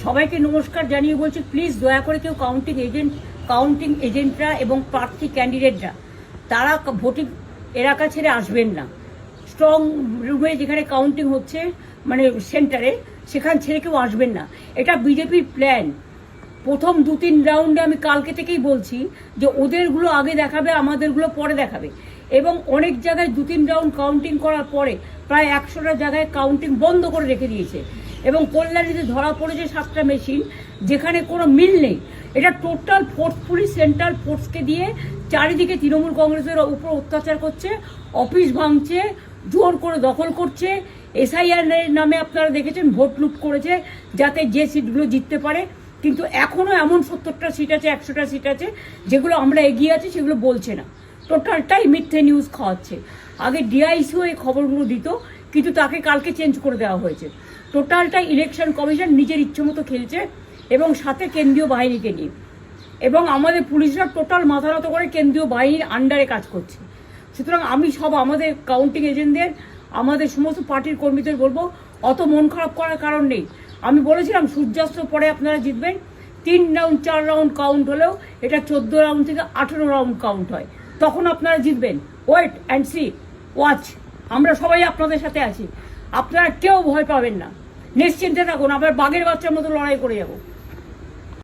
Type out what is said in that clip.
সবাইকে নমস্কার জানিয়ে বলছি, প্লিজ দয়া করে কেউ কাউন্টিং এজেন্টরা এবং প্রার্থী ক্যান্ডিডেটরা তারা ভোটিং এলাকা ছেড়ে আসবেন না। স্ট্রং রুমে যেখানে কাউন্টিং হচ্ছে, মানে সেন্টারে, সেখান ছেড়ে কেউ আসবেন না। এটা বিজেপির প্ল্যান। প্রথম 2-3 রাউন্ডে আমি কালকে থেকেই বলছি যে ওদেরগুলো আগে দেখাবে, আমাদেরগুলো পরে দেখাবে। এবং অনেক জায়গায় 2-3 রাউন্ড কাউন্টিং করার পরে প্রায় 100টা জায়গায় কাউন্টিং বন্ধ করে রেখে দিয়েছে। এবং কল্যাণীতে ধরা পড়েছে 7টা মেশিন, যেখানে কোনো মিল নেই। এটা টোটাল ফোর্সফুলি সেন্ট্রাল ফোর্সকে দিয়ে চারিদিকে তৃণমূল কংগ্রেসের উপর অত্যাচার করছে, অফিস ভাঙছে, জোর করে দখল করছে। এসআইআর নামে আপনারা দেখেছেন ভোট লুট করেছে যাতে যে সিটগুলো জিততে পারে। কিন্তু এখনও এমন 70টা সিট আছে, 100টা সিট আছে যেগুলো আমরা এগিয়ে আছি, সেগুলো বলছে না। টোটালটাই মিথ্যে নিউজ খাওয়াচ্ছে। আগে ডিআইসিও এই খবরগুলো দিত, কিন্তু তাকে কালকে চেঞ্জ করে দেওয়া হয়েছে। টোটালটাই ইলেকশন কমিশন নিজের ইচ্ছে মতো খেলছে, এবং সাথে কেন্দ্রীয় বাহিনীকে নিয়ে। এবং আমাদের পুলিশরা টোটাল মাথা নত করে কেন্দ্রীয় বাহিনীর আন্ডারে কাজ করছে। সুতরাং আমি আমাদের কাউন্টিং এজেন্টদের, আমাদের সমস্ত পার্টির কর্মীদের বলবো, অত মন খারাপ করার কারণ নেই। আমি বলেছিলাম সূর্যাস্তের পরে আপনারা জিতবেন। 3 রাউন্ড 4 রাউন্ড কাউন্ট হলেও এটা 14 রাউন্ড থেকে 18 রাউন্ড কাউন্ট হয়, তখন আপনারা জিতবেন। Wait and see, watch. আমরা সবাই আপনাদের সাথে আছি, আপনারা কেউ ভয় পাবেন না, নিশ্চিন্তে থাকুন। আবার বাঘের বাচ্চার মতো লড়াই করে যাবো।